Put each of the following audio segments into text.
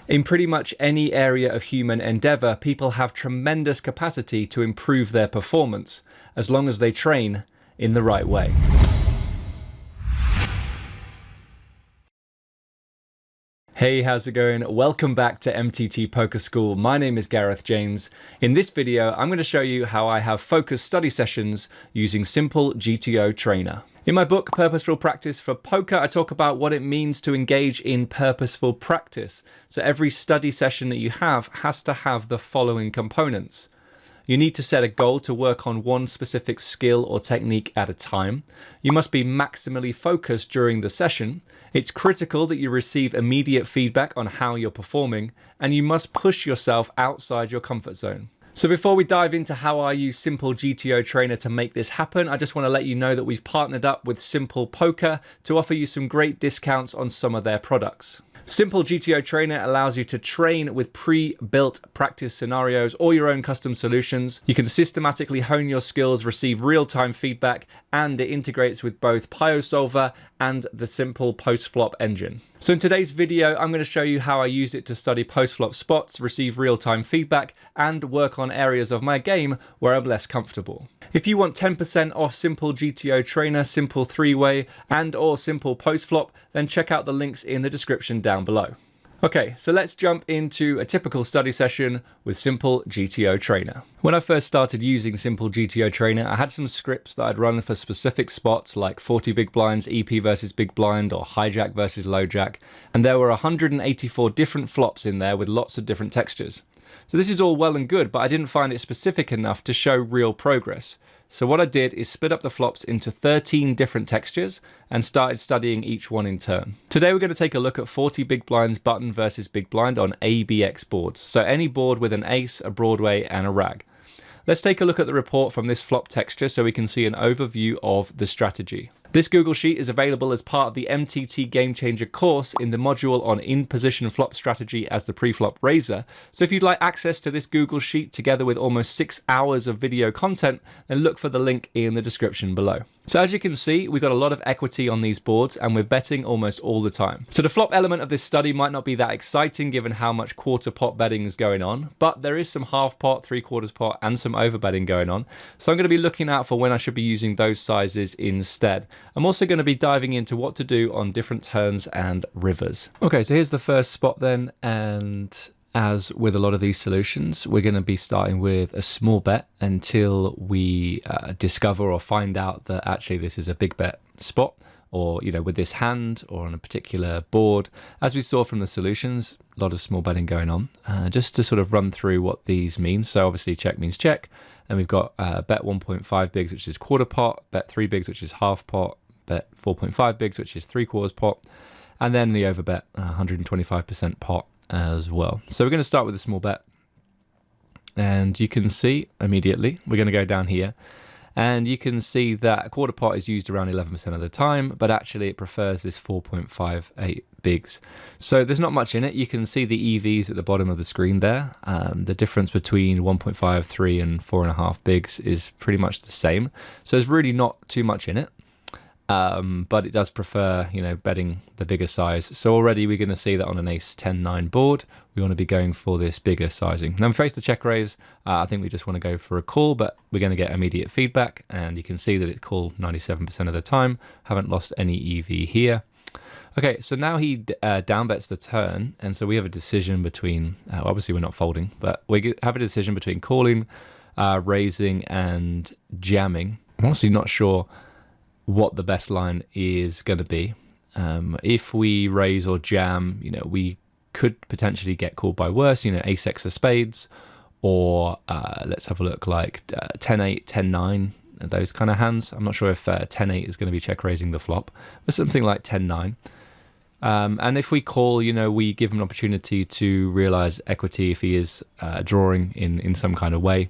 In pretty much any area of human endeavor, people have tremendous capacity to improve their performance, as long as they train in the right way. Hey, how's it going? Welcome back to MTT Poker School. My name is Gareth James. In this video, I'm going to show you how I have focused study sessions using Simple GTO Trainer. In my book, Purposeful Practice for Poker, I talk about what it means to engage in purposeful practice. So every study session that you have has to have the following components. You need to set a goal to work on one specific skill or technique at a time. You must be maximally focused during the session. It's critical that you receive immediate feedback on how you're performing, and you must push yourself outside your comfort zone. So before we dive into how I use Simple GTO Trainer to make this happen, I just want to let you know that we've partnered up with Simple Poker to offer you some great discounts on some of their products. Simple GTO Trainer allows you to train with pre-built practice scenarios or your own custom solutions. You can systematically hone your skills, receive real-time feedback, and it integrates with both PioSolver and the Simple post-flop engine. So in today's video, I'm going to show you how I use it to study post-flop spots, receive real-time feedback, and work on areas of my game where I'm less comfortable. If you want 10% off Simple GTO Trainer, Simple 3-Way, and or Simple post-flop, then check out the links in the description down below. Okay, so let's jump into a typical study session with Simple GTO Trainer. When I first started using Simple GTO Trainer, I had some scripts that I'd run for specific spots like 40 big blinds, EP versus big blind, or hijack versus low jack, and there were 184 different flops in there with lots of different textures. So this is all well and good, but I didn't find it specific enough to show real progress. So what I did is split up the flops into 13 different textures and started studying each one in turn. Today we're going to take a look at 40 big blinds button versus big blind on ABX boards. So any board with an ace, a Broadway, and a rag. Let's take a look at the report from this flop texture so we can see an overview of the strategy. This Google Sheet is available as part of the MTT Game Changer course in the module on in-position flop strategy as the pre-flop raiser. So if you'd like access to this Google Sheet together with almost 6 hours of video content, then look for the link in the description below. So as you can see, we've got a lot of equity on these boards and we're betting almost all the time. So the flop element of this study might not be that exciting given how much quarter pot betting is going on, but there is some half pot, 3/4 pot, and some over betting going on. So I'm going to be looking out for when I should be using those sizes instead. I'm also going to be diving into what to do on different turns and rivers. Okay, so here's the first spot then, and as with a lot of these solutions, we're going to be starting with a small bet until we discover or find out that actually this is a big bet spot, or with this hand or on a particular board. As we saw from the solutions, a lot of small betting going on. Just to sort of run through what these mean. So obviously check means check, and we've got bet 1.5 bigs, which is quarter pot, bet 3 bigs, which is half pot, bet 4.5 bigs, which is 3/4 pot, and then the over bet 125% pot as well. So we're going to start with a small bet, and you can see immediately we're going to go down here, and you can see that a quarter pot is used around 11% of the time, but actually it prefers this 4.58 bigs. So there's not much in it. You can see the EVs at the bottom of the screen there. The difference between 1.5, 3 and 4.5 bigs is pretty much the same. So there's really not too much in it. But it does prefer, betting the bigger size. So already we're going to see that on an ace 10-9 board, we want to be going for this bigger sizing. Now we face the check raise. I think we just want to go for a call, but we're going to get immediate feedback, and you can see that it's called 97% of the time. Haven't lost any EV here. Okay, so now he down bets the turn, and so we have a decision between, obviously we're not folding, but we have a decision between calling, raising, and jamming. I'm honestly not sure what the best line is going to be. If we raise or jam, we could potentially get called by worse, ace x of spades, or let's have a look, like 10-8, 10-9, those kind of hands. I'm not sure if 10-8 is going to be check raising the flop, but something like 10-9. And if we call, we give him an opportunity to realize equity if he is drawing in some kind of way.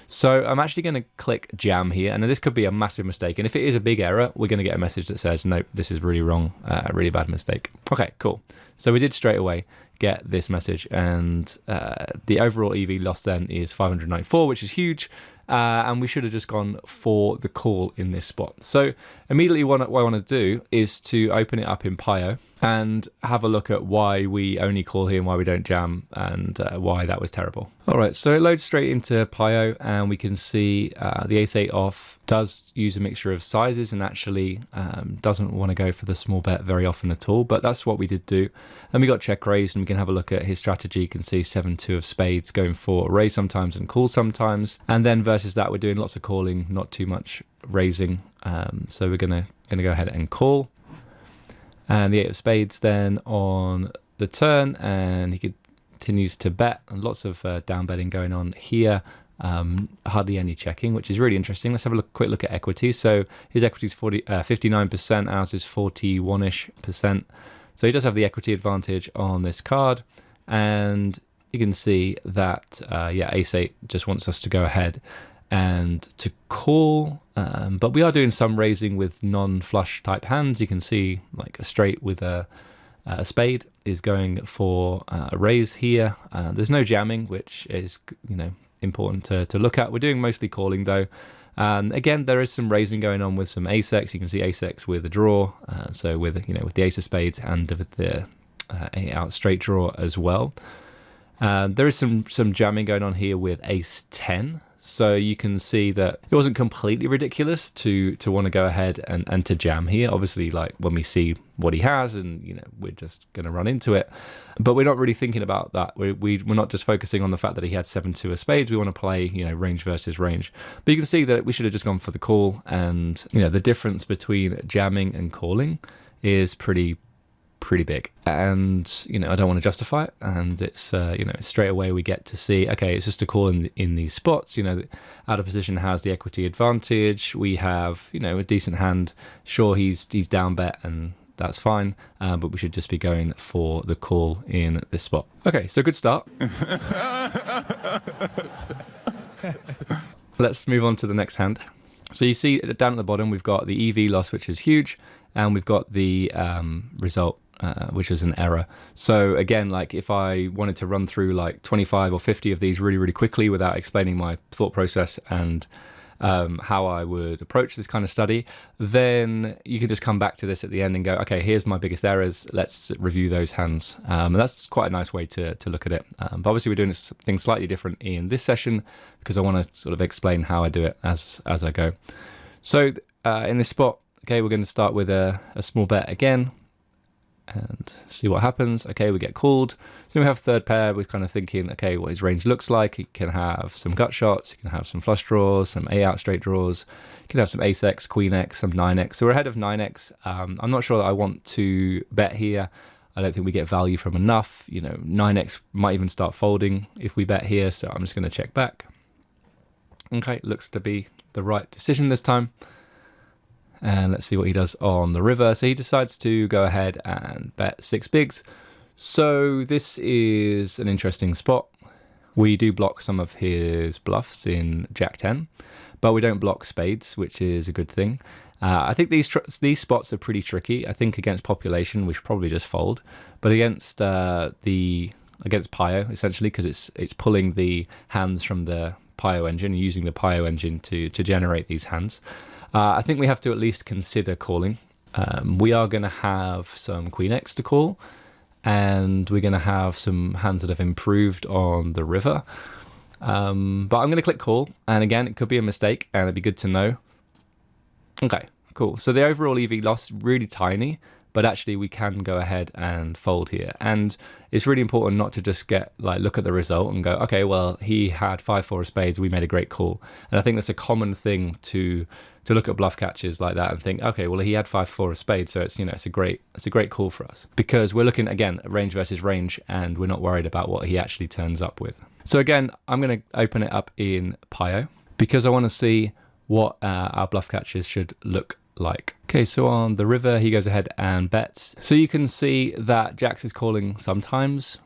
So I'm actually going to click jam here, and this could be a massive mistake. And if it is a big error, we're going to get a message that says, nope, this is really wrong, a really bad mistake. Okay, cool. So we did straight away get this message, and the overall EV loss then is 594, which is huge. and we should have just gone for the call in this spot. So immediately what I want to do is to open it up in Pio and have a look at why we only call here and why we don't jam, and why that was terrible. All right, so it loads straight into Pio, and we can see the ace-8 off does use a mixture of sizes and actually doesn't want to go for the small bet very often at all, but that's what we did do. Then we got check raised, and we can have a look at his strategy. You can see 7-2 of spades going for raise sometimes and call sometimes, and then versus that we're doing lots of calling, not too much raising. So we're gonna go ahead and call. And the 8 of spades then on the turn, and he continues to bet, and lots of down betting going on here. Hardly any checking, which is really interesting. Let's have a quick look at equity. So his equity is 59%, ours is 41-ish%. So he does have the equity advantage on this card, and you can see that ace-8 just wants us to go ahead and to call, but we are doing some raising with non-flush type hands. You can see like a straight with a spade is going for a raise here. There's no jamming, which is important to look at. We're doing mostly calling though. Again, there is some raising going on with some ace-x. You can see ace-x with a draw, so with the ace of spades and with the 8-out straight draw as well. There is some jamming going on here with ace-10. So you can see that it wasn't completely ridiculous to want to go ahead and to jam here. Obviously, like when we see what he has, and we're just going to run into it. But we're not really thinking about that. We're not just focusing on the fact that he had 7-2 of spades. We want to play range versus range. But you can see that we should have just gone for the call, and the difference between jamming and calling is pretty big, and I don't want to justify it, and it's straight away we get to see, okay, it's just a call in these spots. Out of position has the equity advantage. We have a decent hand. Sure, he's down bet, and that's fine, but we should just be going for the call in this spot. Okay, so good start. Let's move on to the next hand. So you see down at the bottom we've got the EV loss, which is huge, and we've got the result, which is an error. So again, like if I wanted to run through like 25 or 50 of these really quickly without explaining my thought process and how I would approach this kind of study, then you can just come back to this at the end and go, okay, here's my biggest errors. Let's review those hands. And that's quite a nice way to look at it. But obviously we're doing something slightly different in this session because I want to sort of explain how I do it as I go. So in this spot, okay, we're going to start with a small bet again and see what happens. Okay, we get called. So we have third pair. We're kind of thinking, okay, what his range looks like. He can have some gut shots. He can have some flush draws, some 8-out straight draws. He can have some ace-x, queen-x, some 9-x. So we're ahead of 9-x. I'm not sure that I want to bet here. I don't think we get value from enough. 9-x might even start folding if we bet here. So I'm just going to check back. Okay, looks to be the right decision this time. And let's see what he does on the river. So he decides to go ahead and bet 6 bigs. So this is an interesting spot. We do block some of his bluffs in Jack 10, but we don't block spades, which is a good thing. I think these spots are pretty tricky. I think against population, we should probably just fold. But against against Pio, essentially, because it's pulling the hands from the Pio engine, using the Pio engine to generate these hands. I think we have to at least consider calling. We are going to have some queen-x to call, and we're going to have some hands that have improved on the river. But I'm going to click call, and again, it could be a mistake, and it'd be good to know. Okay, cool. So the overall EV loss, really tiny, but actually we can go ahead and fold here. And it's really important not to just look at the result and go, okay, well, he had 5-4 of spades, we made a great call. And I think that's a common thing to look at bluff catches like that and think, okay, well, he had 5-4 of spades, so it's a great call for us, because we're looking again at range versus range, and we're not worried about what he actually turns up with. So again, I'm going to open it up in Pio because I want to see what our bluff catches should look like. Okay, so on the river, he goes ahead and bets. So you can see that Jacks is calling sometimes.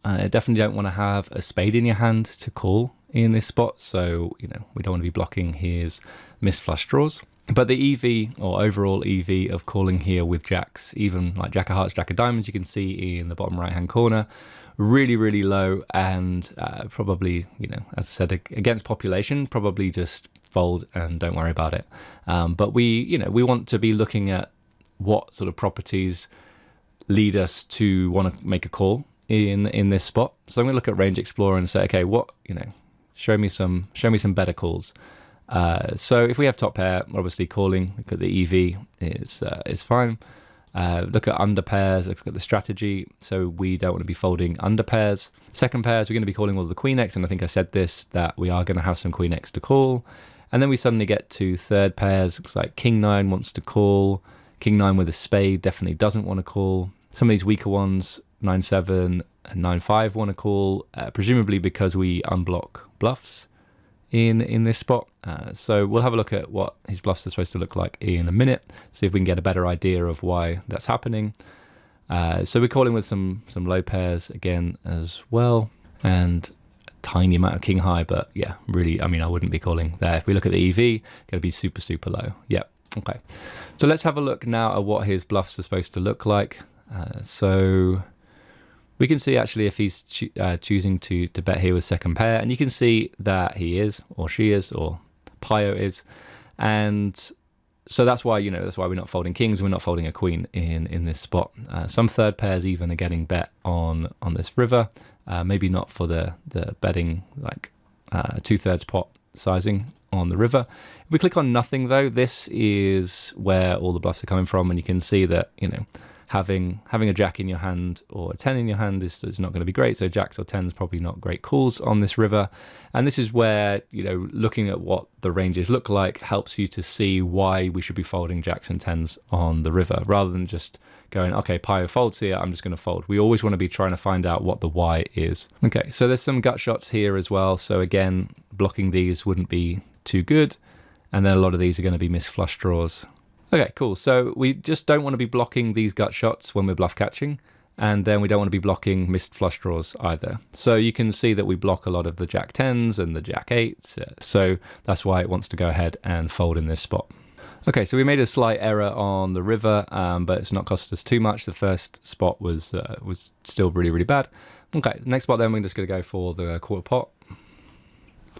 Definitely don't want to have a spade in your hand to call in this spot, so we don't want to be blocking his missed flush draws. But the EV, or overall EV, of calling here with jacks, even like jack of hearts, jack of diamonds, you can see in the bottom right hand corner, really, really low, and probably, you know, as I said, against population, probably just fold and don't worry about it. But we want to be looking at what sort of properties lead us to want to make a call in this spot. So I'm going to look at Range Explorer and say, okay, what, you know, show me some better calls. So if we have top pair, obviously calling. Look at the EV is fine. Look at under pairs. Look at the strategy. So we don't want to be folding under pairs. Second pairs, we're going to be calling all the Queen X, and I think I said this, that we are going to have some Queen X to call. And then we suddenly get to third pairs. Looks like King 9 wants to call. King 9 with a spade definitely doesn't want to call. Some of these weaker ones, 9-7 and 9-5 want to call, presumably because we unblock bluffs in this spot. So we'll have a look at what his bluffs are supposed to look like in a minute, see if we can get a better idea of why that's happening. So we're calling with some low pairs again as well, and a tiny amount of king high, but yeah, really, I mean, I wouldn't be calling there. If we look at the EV, going to be super, super low. Yep. Okay. So let's have a look now at what his bluffs are supposed to look like. So we can see actually if he's choosing to bet here with second pair, and you can see that he is, or she is, or Pio is, and so that's why, you know, that's why we're not folding kings, we're not folding a queen in this spot. Some third pairs even are getting bet on this river, maybe not for the betting like 2/3 pot sizing on the river. If we click on nothing though, this is where all the bluffs are coming from, and you can see that, you know, having a jack in your hand or a 10 in your hand is not going to be great. So jacks or 10s probably not great calls on this river. And this is where, you know, looking at what the ranges look like helps you to see why we should be folding jacks and 10s on the river, rather than just going, okay, Pio folds here, I'm just going to fold. We always want to be trying to find out what the why is. Okay, so there's some gut shots here as well. So again, blocking these wouldn't be too good. And then a lot of these are going to be missed flush draws. Okay, cool. So we just don't want to be blocking these gut shots when we're bluff catching, and then we don't want to be blocking missed flush draws either. So you can see that we block a lot of the jack 10s and the jack 8s, so that's why it wants to go ahead and fold in this spot. Okay, so we made a slight error on the river, but it's not cost us too much. The first spot was still really, really bad. Okay, next spot then we're just going to go for the quarter pot.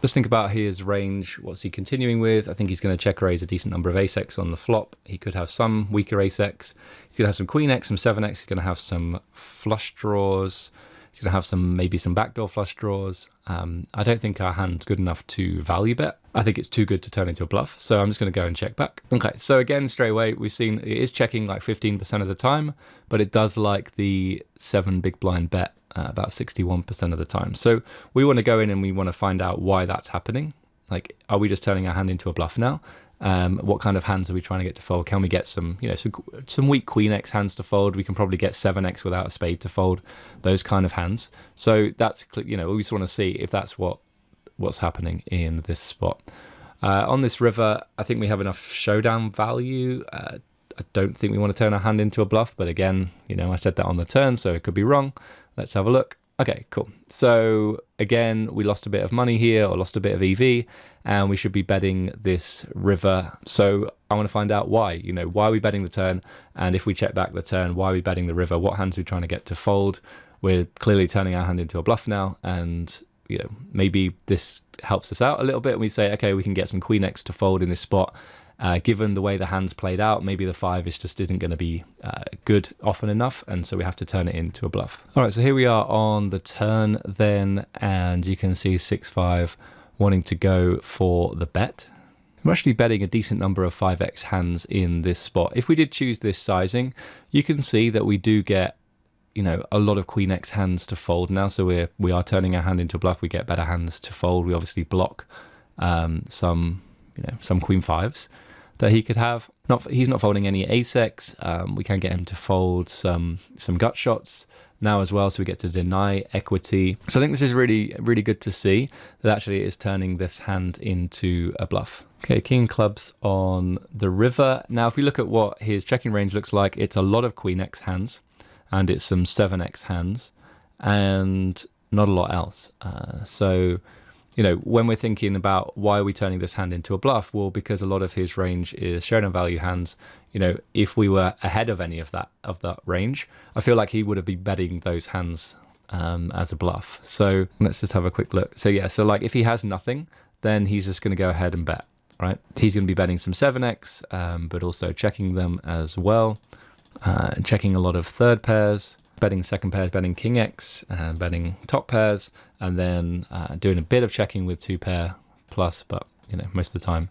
Just think about his range. What's he continuing with? I think he's going to check raise a decent number of ace-x on the flop. He could have some weaker ace-x. He's going to have some queen-x, some 7-x. He's going to have some flush draws. He's going to have maybe some backdoor flush draws. I don't think our hand's good enough to value bet. I think it's too good to turn into a bluff. So I'm just going to go and check back. Okay, so again, straight away, we've seen it is checking like 15% of the time, but it does like the 7 big blind bet about 61% of the time. So we want to go in and we want to find out why that's happening. Like, are we just turning our hand into a bluff now? What kind of hands are we trying to get to fold? Can we get some, you know, some weak queen X hands to fold? We can probably get 7X without a spade to fold, those kind of hands. So that's, you know, we just want to see if that's what's happening in this spot. On this river, I think we have enough showdown value. I don't think we want to turn our hand into a bluff, but again, you know, I said that on the turn, so it could be wrong. Let's have a look. Okay, cool. So again, we lost a bit of money here, or lost a bit of EV, and we should be betting this river. So I want to find out why, you know, why are we betting the turn? And if we check back the turn, why are we betting the river? What hands are we trying to get to fold? We're clearly turning our hand into a bluff now, and you know, maybe this helps us out a little bit. And we say, okay, we can get some queen X to fold in this spot. Given the way the hand's played out, maybe the 5 just isn't going to be good often enough, and so we have to turn it into a bluff. All right, so here we are on the turn then, and you can see 6-5 wanting to go for the bet. We're actually betting a decent number of 5x hands in this spot. If we did choose this sizing, you can see that we do get, you know, a lot of queen X hands to fold now. So we are turning our hand into a bluff. We get better hands to fold. We obviously block some queen 5s that he could have. He's not folding any ace-x. We can get him to fold some gut shots now as well, so we get to deny equity. So I think this is really, really good to see that actually it is turning this hand into a bluff. Okay, king clubs on the river. Now, if we look at what his checking range looks like, it's a lot of queen X hands, and it's some 7x hands, and not a lot else. So you know, when we're thinking about why are we turning this hand into a bluff, well, because a lot of his range is showdown value hands. You know, if we were ahead of any of that range, I feel like he would have been betting those hands as a bluff. So let's just have a quick look. So yeah, so like if he has nothing, then he's just going to go ahead and bet, right? He's going to be betting some 7x, but also checking them as well, checking a lot of third pairs, betting second pairs, betting king x, betting top pairs, and then doing a bit of checking with 2-pair plus, but you know, most of the time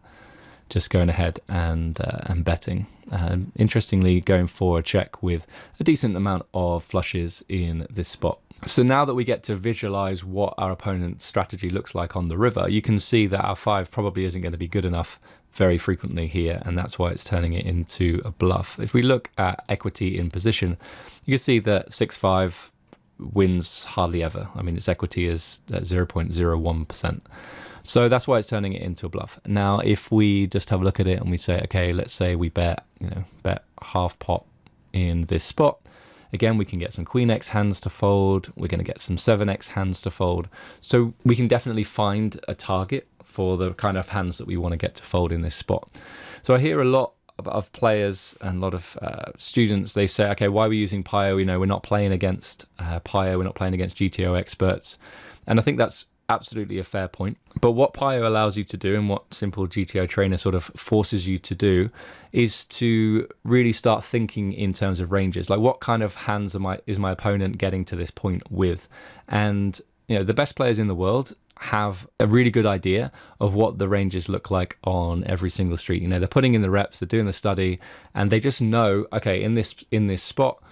just going ahead and betting. Interestingly, going for a check with a decent amount of flushes in this spot. So now that we get to visualize what our opponent's strategy looks like on the river, you can see that our 5 probably isn't going to be good enough very frequently here, and that's why it's turning it into a bluff. If we look at equity in position, you can see that 6-5 wins hardly ever. I mean, its equity is at 0.01%. So that's why it's turning it into a bluff. Now, if we just have a look at it and we say, okay, let's say we bet half pot in this spot. Again, we can get some Queen X hands to fold. We're going to get some 7x hands to fold. So we can definitely find a target for the kind of hands that we want to get to fold in this spot. So I hear a lot of players and a lot of students, they say, okay, why are we using PIO? You know, we're not playing against PIO, we're not playing against GTO experts. And I think that's absolutely a fair point. But what PIO allows you to do, and what Simple GTO Trainer sort of forces you to do, is to really start thinking in terms of ranges. Like, what kind of hands is my opponent getting to this point with? And you know, the best players in the world have a really good idea of what the ranges look like on every single street. You know, they're putting in the reps, they're doing the study, and they just know, okay, in this spot,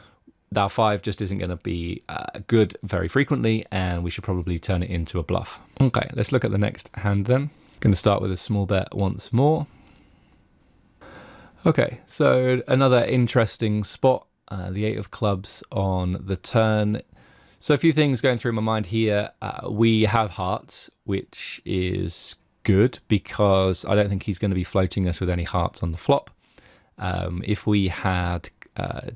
our 5 just isn't going to be good very frequently, and we should probably turn it into a bluff. Okay, let's look at the next hand then. Going to start with a small bet once more. Okay, so another interesting spot, the 8 of clubs on the turn. So a few things going through my mind here. We have hearts, which is good because I don't think he's going to be floating us with any hearts on the flop. If we had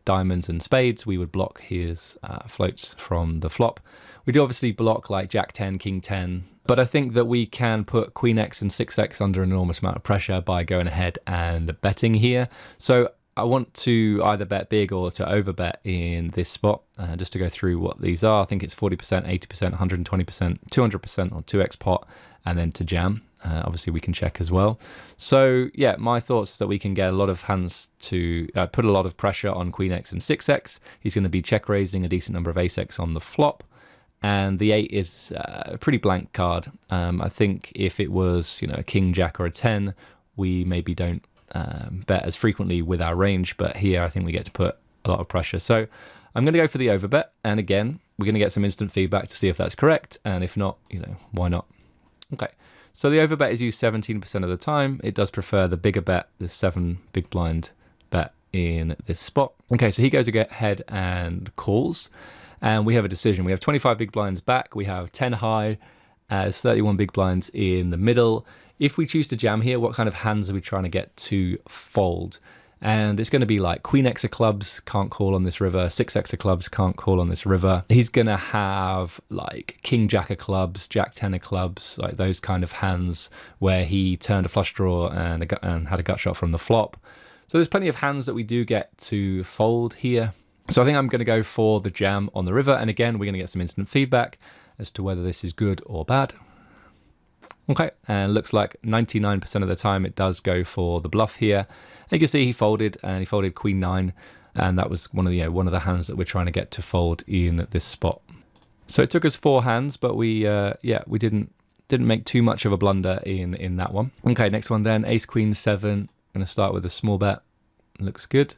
diamonds and spades, we would block his floats from the flop. We do obviously block like Jack 10, King 10, but I think that we can put Queen X and 6x under an enormous amount of pressure by going ahead and betting here. So I want to either bet big or to overbet in this spot. Just to go through what these are, I think it's 40%, 80%, 120%, 200% or 2x pot, and then to jam. Obviously we can check as well. So yeah, my thoughts is that we can get a lot of hands to put a lot of pressure on Queen X and 6x. He's going to be check raising a decent number of ace X on the flop. And the 8 is a pretty blank card. I think if it was, you know, a King, Jack or a 10, we maybe don't bet as frequently with our range. But here I think we get to put a lot of pressure. So I'm going to go for the overbet. And again, we're going to get some instant feedback to see if that's correct. And if not, you know, why not? Okay. So the overbet is used 17% of the time. It does prefer the bigger bet, the 7 big blind bet in this spot. Okay, so he goes ahead and calls, and we have a decision. We have 25 big blinds back. We have 10 high, as 31 big blinds in the middle. If we choose to jam here, what kind of hands are we trying to get to fold? And it's going to be like Queen X of clubs, can't call on this river. 6x of clubs, can't call on this river. He's going to have like King Jack of clubs, Jack 10 of clubs, like those kind of hands where he turned a flush draw and had a gut shot from the flop. So there's plenty of hands that we do get to fold here. So I think I'm going to go for the jam on the river. And again, we're going to get some instant feedback as to whether this is good or bad. Okay, and looks like 99% of the time it does go for the bluff here. And you can see he folded, and he folded Queen 9, and that was one of the hands that we're trying to get to fold in this spot. So it took us 4 hands, but we didn't make too much of a blunder in that one. Okay, next one then, Ace Queen 7. I'm going to start with a small bet. Looks good.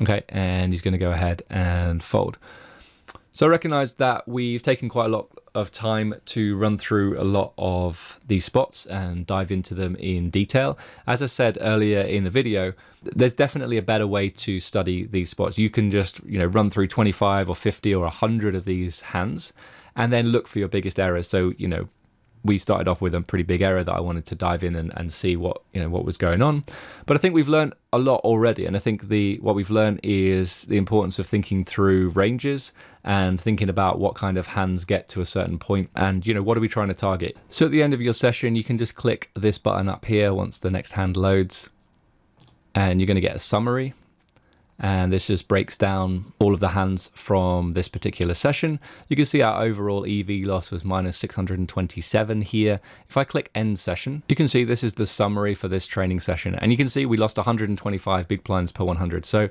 Okay, and he's going to go ahead and fold. So I recognize that we've taken quite a lot of time to run through a lot of these spots and dive into them in detail. As I said earlier in the video, there's definitely a better way to study these spots. You can just, you know, run through 25 or 50 or 100 of these hands and then look for your biggest errors. So, you know, we started off with a pretty big error that I wanted to dive in and see what was going on. But I think we've learned a lot already, and I think what we've learned is the importance of thinking through ranges and thinking about what kind of hands get to a certain point, and what are we trying to target. So at the end of your session, you can just click this button up here once the next hand loads, and you're going to get a summary. And this just breaks down all of the hands from this particular session. You can see our overall EV loss was minus 627 here. If I click end session, you can see this is the summary for this training session. And you can see we lost 125 big blinds per 100. So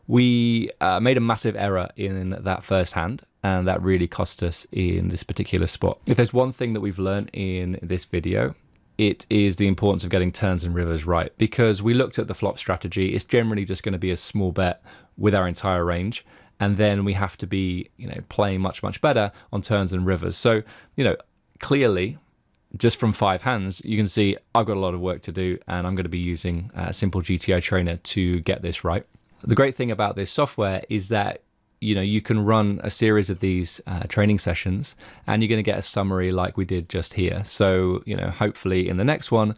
we made a massive error in that first hand, and that really cost us in this particular spot. If there's one thing that we've learned in this video, it is the importance of getting turns and rivers right, because we looked at the flop strategy. It's generally just going to be a small bet with our entire range, and then we have to be playing much better on turns and rivers. So clearly, just from 5 hands, you can see I've got a lot of work to do, and I'm going to be using Simple GTO Trainer to get this right. The great thing about this software is that you can run a series of these training sessions, and you're going to get a summary like we did just here. So, hopefully in the next one,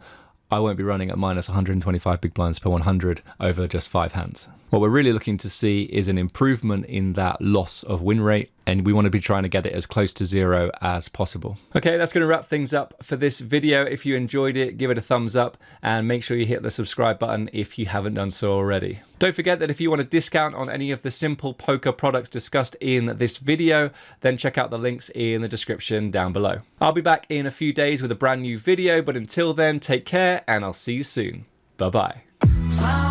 I won't be running at minus 125 big blinds per 100 over just 5 hands. What we're really looking to see is an improvement in that loss of win rate, and we want to be trying to get it as close to 0 as possible. Okay, that's going to wrap things up for this video. If you enjoyed it, give it a thumbs up, and make sure you hit the subscribe button if you haven't done so already. Don't forget that if you want a discount on any of the Simple Poker products discussed in this video, then check out the links in the description down below. I'll be back in a few days with a brand new video, but until then, take care, and I'll see you soon. Bye-bye.